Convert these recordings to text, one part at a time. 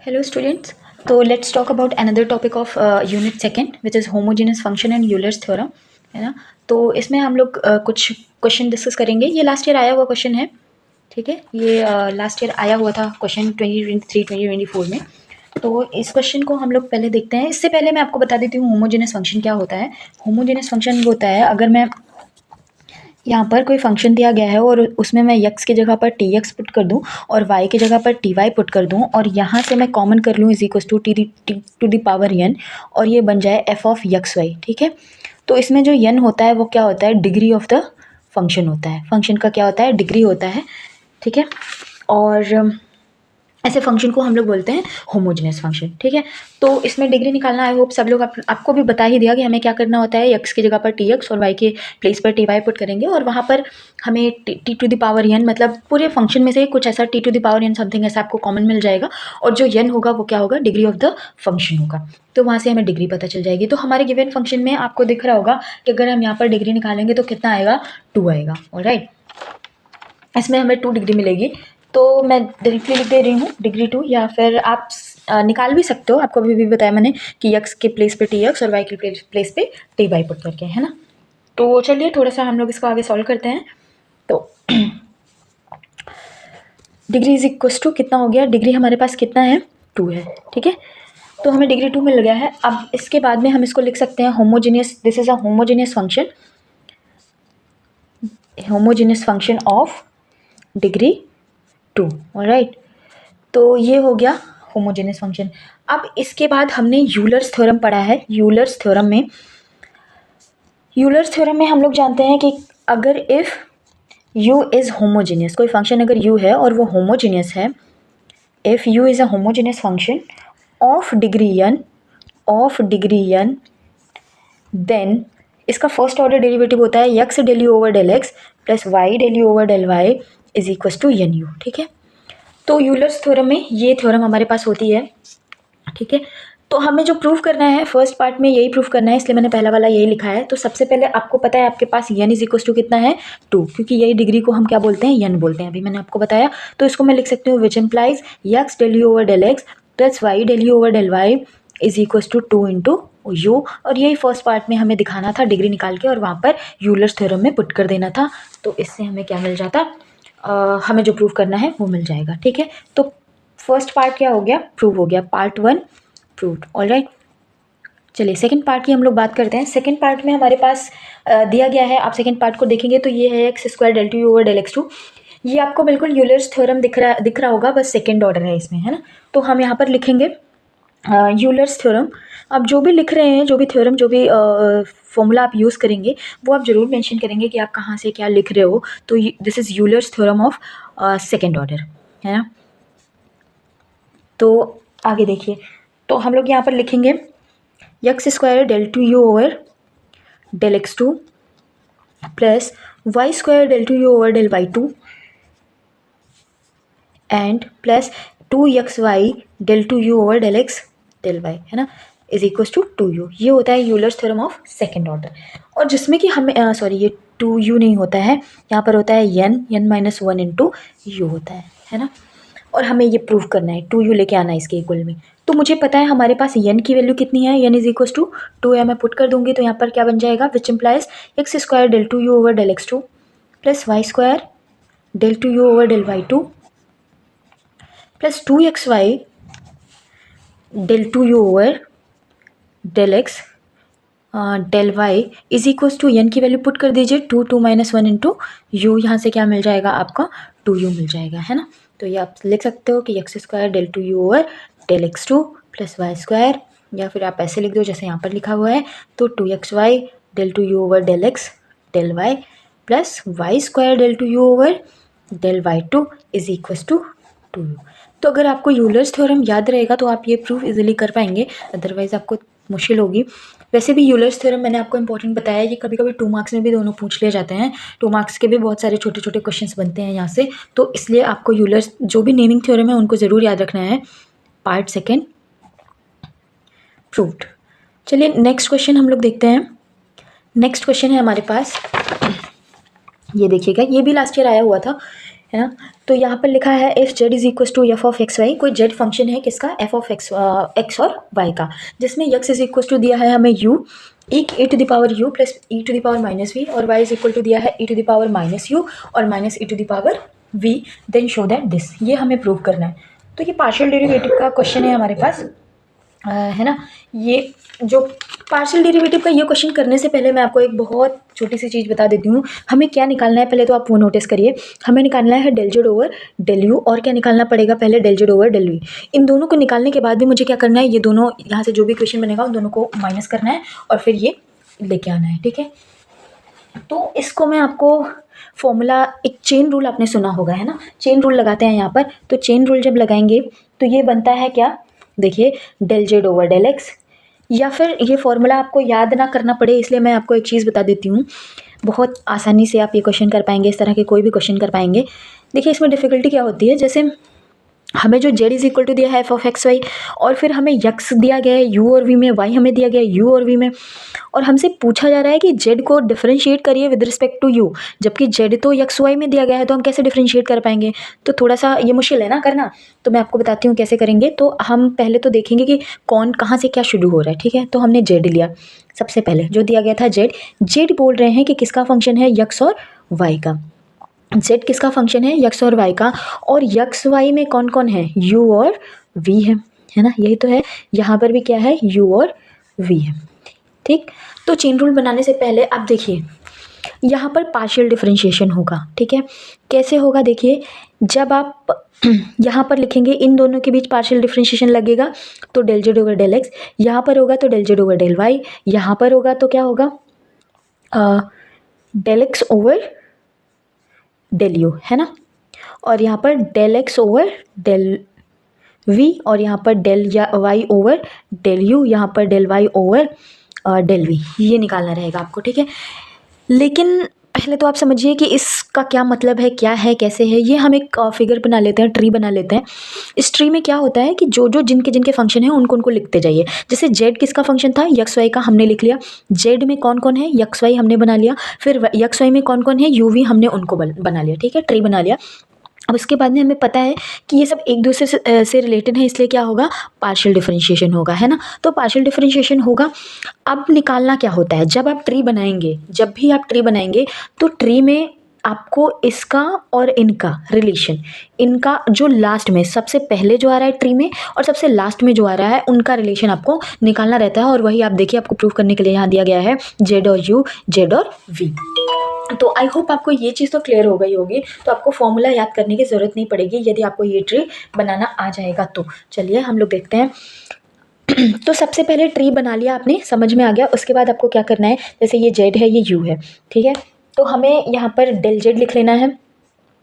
Hello students. So let's talk about another topic of unit second which is homogeneous function and Euler's theorem, है ना। तो इसमें हम लोग कुछ क्वेश्चन डिस्कस करेंगे। ये लास्ट ईयर आया हुआ क्वेश्चन है, ठीक है। ये लास्ट ईयर आया हुआ था क्वेश्चन 2023-2024 में। तो इस क्वेश्चन को हम लोग पहले देखते हैं। इससे पहले मैं आपको बता देती हूँ होमोजेनस फंक्शन क्या होता है। होमोजेनस फंक्शन होता है अगर मैं यहाँ पर कोई फंक्शन दिया गया है और उसमें मैं यक्स की जगह पर टी एक्स पुट कर दूँ और वाई की जगह पर टी वाई पुट कर दूँ और यहाँ से मैं कॉमन कर लूँ is equals to two the power n और ये बन जाए एफ ऑफ यक्स वाई, ठीक है। तो इसमें जो एन होता है वो क्या होता है, डिग्री ऑफ द फंक्शन होता है। फंक्शन का क्या होता है, डिग्री होता है, ठीक है। और ऐसे फंक्शन को हम लोग बोलते हैं होमोजेनस फंक्शन, ठीक है। तो इसमें डिग्री निकालना आई होप सब लोग आपको भी बता ही दिया कि हमें क्या करना होता है। एक्स की जगह पर टी एक्स और वाई के प्लेस पर टी वाई पुट करेंगे और वहाँ पर हमें t to the power n, मतलब पूरे फंक्शन में से कुछ ऐसा t to the power n something ऐसा आपको कॉमन मिल जाएगा और जो एन होगा वो क्या होगा, डिग्री ऑफ द फंक्शन होगा। तो वहाँ से हमें डिग्री पता चल जाएगी। तो हमारे गिवन फंक्शन में आपको दिख रहा होगा कि अगर हम यहाँ पर डिग्री निकालेंगे तो कितना आएगा, 2 आएगा। ऑलराइट, इसमें हमें 2 डिग्री मिलेगी। तो मैं डायरेक्टली लिख दे रही हूँ डिग्री 2, या फिर आप निकाल भी सकते हो। आपको अभी भी बताया मैंने कि एक्स के प्लेस पे टी एक्स और वाई के प्लेस पे टी वाई पुट करके, है ना। तो चलिए थोड़ा सा हम लोग इसको आगे सॉल्व करते हैं। तो डिग्री इज इक्वस टू कितना हो गया, डिग्री हमारे पास कितना है, 2 है, ठीक है। तो हमें डिग्री 2 मिल गया है। अब इसके बाद में हम इसको लिख सकते हैं homogeneous, this is a homogeneous function, homogeneous function of degree 2। Alright, तो ये हो गया होमोजेनियस फंक्शन। अब इसके बाद हमने यूलर्स थ्योरम पढ़ा है। यूलर्स थ्योरम में हम लोग जानते हैं कि अगर इफ़ u इज़ होमोजेनियस, कोई फंक्शन अगर u है और वो होमोजेनियस है, if u is a homogeneous function of degree n, then इसका फर्स्ट ऑर्डर डेरिवेटिव होता है x del u over del x plus y del u over del y is equals to n u, ठीक है। तो Euler's theorem में ये theorem हमारे पास होती है, ठीक है। तो हमें जो प्रूफ करना है फर्स्ट पार्ट में यही प्रूफ करना है, इसलिए मैंने पहला वाला यही लिखा है। तो सबसे पहले आपको पता है आपके पास एन इज इक्वस टू कितना है, 2, क्योंकि यही डिग्री को हम क्या बोलते हैं, एन बोलते हैं, अभी मैंने आपको बताया। तो इसको मैं लिख सकती हूँ which implies x del u over del x plus y del u over del y is equals to 2 into u. और यही फर्स्ट पार्ट में हमें दिखाना था डिग्री निकाल के और वहाँ पर यूलर्स थ्योरम में पुट कर देना था। तो इससे हमें क्या मिल जाता, हमें जो प्रूफ करना है वो मिल जाएगा, ठीक है। तो फर्स्ट पार्ट क्या हो गया, प्रूव हो गया, पार्ट 1 प्रूव्ड। ऑलराइट, चलिए सेकंड पार्ट की हम लोग बात करते हैं। सेकंड पार्ट में हमारे पास दिया गया है, आप सेकंड पार्ट को देखेंगे तो ये है x square del two u over del x two. ये आपको बिल्कुल यूलर्स थ्योरम दिख रहा होगा, बस सेकंड ऑर्डर है इसमें, है ना। तो हम यहाँ पर लिखेंगे यूलर्स थ्योरम। अब जो भी लिख रहे हैं, जो भी थ्योरम, जो भी फॉर्मूला आप यूज़ करेंगे वो आप ज़रूर मेंशन करेंगे कि आप कहाँ से क्या लिख रहे हो। तो this is Euler's theorem of second order, है ना। तो आगे देखिए, तो हम लोग यहाँ पर लिखेंगे x square del two u over del x two plus y square del two u over del y two and plus 2xy del two u over del x del y, है ना, इज इक्वल टू 2u। ये होता है Euler's theorem of second order. और जिसमें कि हमें sorry ये 2u नहीं होता है, यहाँ पर होता है n माइनस 1 इंटू यू होता है ना। और हमें ये प्रूव करना है, 2u लेके आना है इसके इक्वल में। तो मुझे पता है हमारे पास n की वैल्यू कितनी है, n इज इक्वल टू 2 है, मैं पुट कर दूंगी तो यहाँ पर क्या बन जाएगा, which implies x square del two u over del x two plus y square del two u over del y two plus 2xy del two u over del x del y is equals to n की value put कर दीजिए, 2 minus 1 into you. यहाँ से क्या मिल जाएगा आपका, 2u मिल जाएगा, है ना। तो ये आप लिख सकते हो कि x square del two u over del x two plus y square, या फिर आप ऐसे लिख दो जैसे यहाँ पर लिखा हुआ है, तो 2xy del two u over del x del y plus y square del two u over del y two is equals to 2u। तो अगर आपको यूलर्स थ्योरम याद रहेगा तो आप ये प्रूफ इजीली कर पाएंगे, अदरवाइज आपको मुश्किल होगी। वैसे भी यूलर्स थ्योरम मैंने आपको इंपॉर्टेंट बताया, ये कभी कभी 2 मार्क्स में भी दोनों पूछ लिए जाते हैं। 2 मार्क्स के भी बहुत सारे छोटे छोटे क्वेश्चंस बनते हैं यहाँ से, तो इसलिए आपको यूलर्स जो भी नेमिंग थ्योरम है उनको ज़रूर याद रखना है। Part second proved. चलिए नेक्स्ट क्वेश्चन हम लोग देखते हैं। नेक्स्ट क्वेश्चन है हमारे पास, ये देखिएगा, ये भी लास्ट ईयर आया हुआ था, है ना। तो यहाँ पर लिखा है if z is equal to f of x y, कोई जेड फंक्शन है किसका, एफ ऑफ एक्स और वाई का, जिसमें एक्स इज इक्वल टू दिया है हमें u, e to the power u plus e to the power minus v, और y इज इक्वल टू दिया है e to the power minus u और minus e to the power v, then show that this, ये हमें prove करना है। तो ये पार्शियल डेरिवेटिव का क्वेश्चन है हमारे पास, है ना। ये जो पार्शियल डेरिवेटिव का ये क्वेश्चन करने से पहले मैं आपको एक बहुत छोटी सी चीज़ बता देती हूँ। हमें क्या निकालना है पहले तो आप वो नोटिस करिए। हमें निकालना है del z over del u, और क्या निकालना पड़ेगा पहले, del z over del v. इन दोनों को निकालने के बाद भी मुझे क्या करना है, ये दोनों यहाँ से जो भी क्वेश्चन बनेगा उन दोनों को माइनस करना है और फिर ये लेके आना है, ठीक है। तो इसको मैं आपको फॉर्मूला, एक चेन रूल आपने सुना होगा, है ना, चेन रूल लगाते हैं यहाँ पर। तो चेन रूल जब लगाएंगे तो ये बनता है क्या, देखिए, del z over del x, या फिर ये फॉर्मूला आपको याद ना करना पड़े इसलिए मैं आपको एक चीज़ बता देती हूँ, बहुत आसानी से आप ये क्वेश्चन कर पाएंगे, इस तरह के कोई भी क्वेश्चन कर पाएंगे। देखिए इसमें डिफ़िकल्टी क्या होती है, जैसे हमें जो जेड इज इक्वल टू दिया है एफ ऑफ एक्स वाई, और फिर हमें यक्स दिया गया है यू और वी में, वाई हमें दिया गया है यू और वी में, और हमसे पूछा जा रहा है कि जेड को डिफरेंशिएट करिए विद रिस्पेक्ट टू यू, जबकि जेड तो यक्स वाई में दिया गया है, तो हम कैसे डिफरेंशिएट कर पाएंगे। तो थोड़ा सा ये मुश्किल है ना करना, तो मैं आपको बताती हूँ कैसे करेंगे। तो हम पहले तो देखेंगे कि कौन कहाँ से क्या शुरू हो रहा है, ठीक है। तो हमने जेड लिया, सबसे पहले जो दिया गया था जेड, जेड बोल रहे हैं कि किसका फंक्शन है, यक्स और वाई का। जेड किसका फंक्शन है, यक्स और वाई का, और यक्स वाई में कौन कौन है, यू और वी है ना, यही तो है। यहाँ पर भी क्या है, यू और वी है, ठीक। तो चेन रूल बनाने से पहले आप देखिए यहाँ पर पार्शियल डिफरेंशिएशन होगा, ठीक है। कैसे होगा, देखिए, जब आप यहाँ पर लिखेंगे इन दोनों के बीच पार्शियल डिफरेंशिएशन लगेगा तो del z over del x, यहाँ पर होगा तो del z over del y, यहाँ पर होगा तो क्या होगा, del x over del u, है ना, और यहाँ पर del x over del v, और यहाँ पर डेल या वाई ओवर डेल यू, यहाँ पर del y over del v, ये निकालना रहेगा आपको, ठीक है। लेकिन पहले तो आप समझिए कि इसका क्या मतलब है, क्या है, कैसे है। ये हम एक फिगर बना लेते हैं, ट्री बना लेते हैं। इस ट्री में क्या होता है कि जो जो जिनके जिनके फंक्शन हैं उनको उनको लिखते जाइए। जैसे जेड किसका फंक्शन था, यक्स वाई का, हमने लिख लिया। जेड में कौन कौन है, यक्स वाई हमने बना लिया। फिर यक्स वाई में कौन कौन है, यू वी, हमने उनको बना लिया, ठीक है, ट्री बना लिया। अब उसके बाद में हमें पता है कि ये सब एक दूसरे से रिलेटेड है, इसलिए क्या होगा, पार्शियल डिफरेंशिएशन होगा, है ना। तो पार्शियल डिफरेंशिएशन होगा। अब निकालना क्या होता है, जब आप ट्री बनाएंगे, जब भी आप ट्री बनाएंगे तो ट्री में आपको इसका और इनका रिलेशन, इनका जो लास्ट में सबसे पहले जो आ रहा है ट्री में और सबसे लास्ट में जो आ रहा है उनका रिलेशन आपको निकालना रहता है। और वही आप देखिए, आपको प्रूफ करने के लिए यहाँ दिया गया है जेड और यू, जेड और वी। तो आई होप आपको ये चीज़ तो क्लियर हो गई होगी, तो आपको फॉर्मूला याद करने की ज़रूरत नहीं पड़ेगी यदि आपको ये ट्री बनाना आ जाएगा तो। चलिए हम लोग देखते हैं। तो सबसे पहले ट्री बना लिया आपने, समझ में आ गया। उसके बाद आपको क्या करना है, जैसे ये जेड है, ये यू है, ठीक है। तो हमें यहाँ पर डेल जेड लिख लेना है,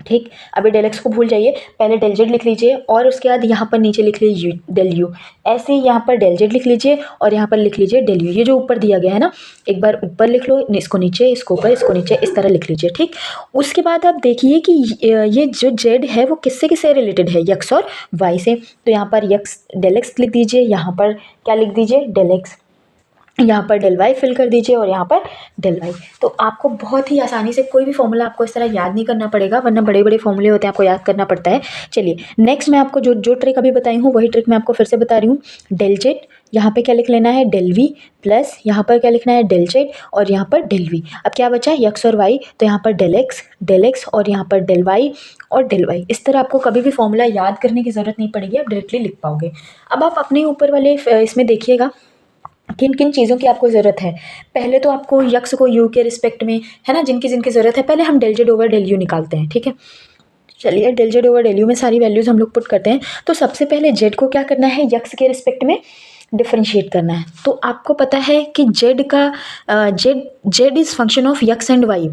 ठीक। अभी डेल एक्स को भूल जाइए, पहले डेल जेड लिख लीजिए और उसके बाद यहाँ पर नीचे लिख लीजिए डेल यू। ऐसे ही यहाँ पर डेल जेड लिख लीजिए और यहाँ पर लिख लीजिए डेल यू। ये जो ऊपर दिया गया है ना, एक बार ऊपर लिख लो, इसको नीचे, इसको ऊपर, इसको नीचे, इस तरह लिख लीजिए, ठीक। उसके बाद आप देखिए कि ये जो जेड है वो किससे किससे रिलेटेड है, यक्स और वाई से। तो यहाँ पर यक्स डेल एक्स लिख दीजिए, यहाँ पर क्या लिख दीजिए, डेल एक्स, यहाँ पर डेल वाई फिल कर दीजिए और यहाँ पर डेल वाई। तो आपको बहुत ही आसानी से, कोई भी फॉर्मूला आपको इस तरह याद नहीं करना पड़ेगा, वरना बड़े बड़े फॉर्मूले होते हैं आपको याद करना पड़ता है। चलिए नेक्स्ट मैं आपको जो ट्रिक अभी बताई हूँ वही ट्रिक मैं आपको फिर से बता रही हूँ। डेल जेड, यहाँ पे क्या लिख लेना है, डेल वी, प्लस यहाँ पर क्या लिखना है, डेल जेड, और यहाँ पर डेल वी। अब क्या बचा, यक्स और वाई, तो यहाँ पर डेल एक्स और यहाँ पर डेल वाई और डेल वाई। इस तरह आपको कभी भी फॉर्मूला याद करने की ज़रूरत नहीं पड़ेगी, आप डायरेक्टली लिख पाओगे। अब आप अपने ऊपर वाले इसमें देखिएगा किन किन चीज़ों की आपको ज़रूरत है। पहले तो आपको यक्स को यू के रिस्पेक्ट में, है ना, जिनकी जिनकी ज़रूरत है, पहले हम del z over del u निकालते हैं, ठीक है। चलिए del z over del u में सारी वैल्यूज़ हम लोग पुट करते हैं। तो सबसे पहले जेड को क्या करना है, यक्स के रिस्पेक्ट में डिफरेंशिएट करना है। तो आपको पता है कि जेड का z is function of x and y,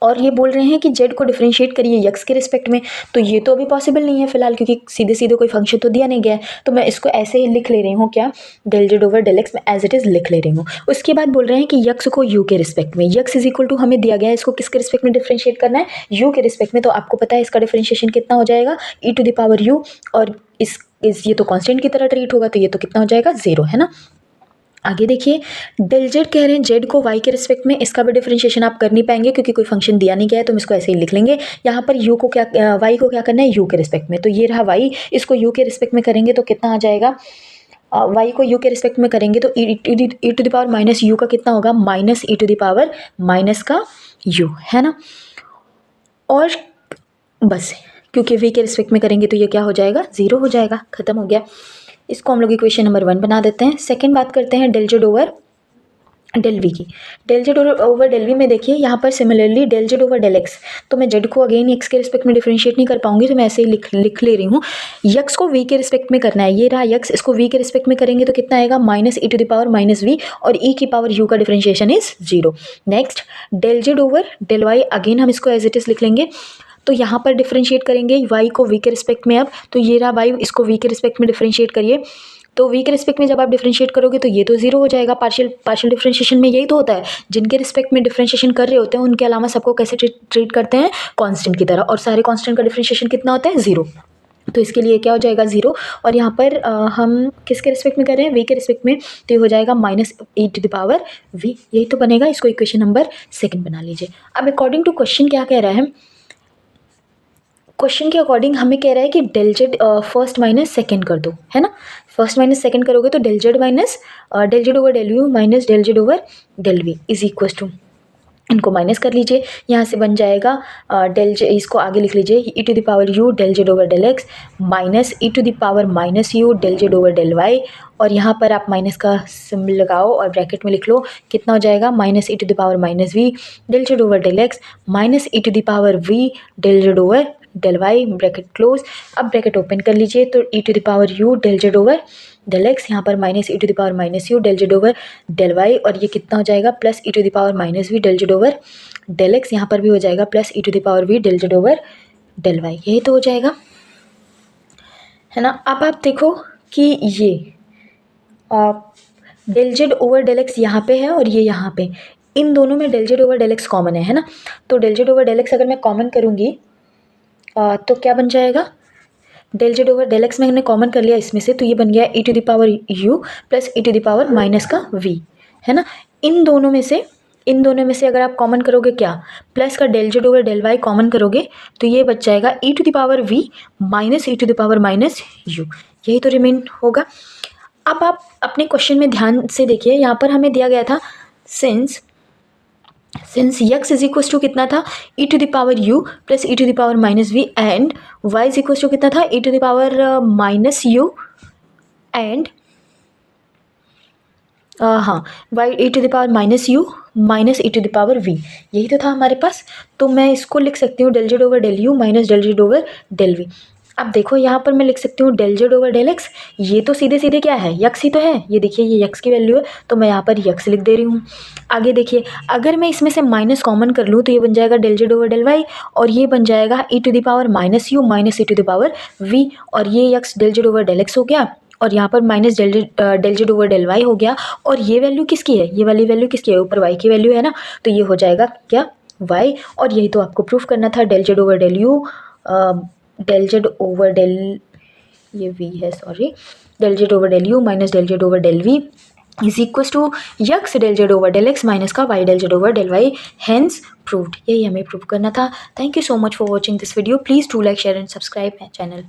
और ये बोल रहे हैं कि जेड को डिफरेंशिएट करिए यक्स के रिस्पेक्ट में। तो ये तो अभी पॉसिबल नहीं है फिलहाल, क्योंकि सीधे सीधे कोई फंक्शन तो दिया नहीं गया है। तो मैं इसको ऐसे ही लिख ले रही हूँ, क्या, del z over del x में एज इट इज़ लिख ले रही हूँ। उसके बाद बोल रहे हैं कि यक्स को यू के रिस्पेक्ट में, यक्स इज इक्वल टू हमें दिया गया है, इसको किसके रिस्पेक्ट में डिफरेंशिएट करना है, यू के रिस्पेक्ट में। तो आपको पता है इसका डिफरेंशिएशन कितना हो जाएगा, e to the power you, और ये तो कांस्टेंट की तरह ट्रीट होगा, तो ये तो कितना हो जाएगा, 0, है ना। आगे देखिए, डेल जेड कह रहे हैं जेड को वाई के रिस्पेक्ट में, इसका भी डिफरेंशिएशन आप कर नहीं पाएंगे क्योंकि कोई फंक्शन दिया नहीं गया है, तो हम इसको ऐसे ही लिख लेंगे। यहाँ पर यू को क्या, वाई को क्या करना है, यू के रिस्पेक्ट में, तो ये रहा वाई, इसको यू के रिस्पेक्ट में करेंगे तो कितना आ जाएगा, वाई को यू के रिस्पेक्ट में करेंगे तो e to the power minus u का कितना होगा, minus e to the power minus का यू, है ना। और बस क्योंकि वी के रिस्पेक्ट में करेंगे तो ये क्या हो जाएगा, ज़ीरो हो जाएगा, खत्म हो गया। इसको हम लोग इक्वेशन नंबर 1 बना देते हैं। सेकंड बात करते हैं del z over del v की। Del z over del v में देखिए यहाँ पर similarly del z over del x, तो मैं जेड को अगेन एक्स के रिस्पेक्ट में डिफरेंशिएट नहीं कर पाऊंगी, तो मैं ऐसे ही लिख ले रही हूँ। यक्स को वी के रिस्पेक्ट में करना है, ये रहा यक्स, इसको वी के रिस्पेक्ट में करेंगे तो कितना आएगा, minus e to the power minus v, और ई की पावर यू का differentiation is 0। Next del z over del y, again हम इसको एज इट इज़ लिख लेंगे। तो यहाँ पर डिफरेंशिएट करेंगे y को v के रिस्पेक्ट में, अब तो ये रहा y, इसको v के रिस्पेक्ट में डिफरेंशिएट करिए, तो v के रिस्पेक्ट में जब आप डिफरेंशिएट करोगे तो ये तो 0 हो जाएगा। पार्शियल डिफरेंशिएशन में यही तो होता है, जिनके रिस्पेक्ट में डिफरेंशिएशन कर रहे होते हैं उनके अलावा सबको कैसे ट्रीट करते हैं, कांस्टेंट की तरह, और सारे कांस्टेंट का डिफरेंशिएशन कितना होता है, 0। तो इसके लिए क्या हो जाएगा, 0। और यहाँ पर हम किसके रिस्पेक्ट में कर रहे हैं, v के रिस्पेक्ट में, तो ये हो जाएगा minus e to the power v, यही तो बनेगा। इसको इक्वेशन नंबर 2 बना लीजिए। अब अकॉर्डिंग टू क्वेश्चन क्या कह रहा है, क्वेश्चन के अकॉर्डिंग हमें कह रहा है कि del z first minus second कर दो, है ना। फर्स्ट माइनस सेकेंड करोगे तो del z over del u minus del z over del v is equal to, इनको माइनस कर लीजिए, यहाँ से बन जाएगा डेल जे, इसको आगे लिख लीजिए, e to the power u del z over del x minus e to the power minus u del z over del y, और यहाँ पर आप माइनस का सिंबल लगाओ और ब्रैकेट में लिख लो, कितना हो जाएगा, minus e to the power minus v del z over del x minus e to the power v del z over del y, bracket close. अब ब्रैकेट ओपन कर लीजिए, तो e to the power u del z over del x, यहाँ पर minus e to the power minus u del z over del y, और ये कितना हो जाएगा, plus e to the power minus v del z over del x, यहाँ पर भी हो जाएगा plus e to the power v del z over del y, यही तो हो जाएगा, है ना। अब आप देखो कि ये del z over del x यहाँ पे है और ये यहाँ पे, इन दोनों में del z over del x common है ना। तो del z over del x अगर मैं कॉमन करूँगी तो क्या बन जाएगा, del z over del x मैंने कॉमन कर लिया इसमें से, तो ये बन गया e to the power u plus e to the power minus का वी, है ना। इन दोनों में से अगर आप कॉमन करोगे क्या, प्लस का del z over del y common करोगे तो ये बच जाएगा e to the power v minus e to the power minus u, यही तो रिमेन होगा। अब आप अपने क्वेश्चन में ध्यान से देखिए, यहाँ पर हमें दिया गया था since x is equal to कितना था, e to the power u plus e to the power minus v, and y is equal to कितना था, e to the power minus u and हाँ y e to the power minus u minus e to the power v, यही तो था हमारे पास। तो मैं इसको लिख सकती हूँ del z over del u minus del z over del v. अब देखो यहाँ पर मैं लिख सकती हूँ del z over del x, ये तो सीधे सीधे क्या है, यक्स ही तो है, ये देखिए ये यक्स की वैल्यू है, तो मैं यहाँ पर यक्स लिख दे रही हूँ। आगे देखिए, अगर मैं इसमें से माइनस कॉमन कर लूँ तो ये बन जाएगा del z over del y, और ये बन जाएगा e to the power minus u minus e to the power v, और ये x del z over del x हो गया, और यहाँ पर minus del z over del y हो गया, और ये वैल्यू किसकी है, ये वाली वैल्यू किसकी है, ऊपर वाई की वैल्यू है ना, तो ये हो जाएगा क्या, वाई। और यही तो आपको प्रूफ करना था, del z over del u del z over del, ये वी है sorry, del z over del u minus del z over del v is equal to x del z over del x minus का y del z over del y, hence proved. यही हमें prove करना था। Thank you so much for watching this video. Please do like share and subscribe my channel.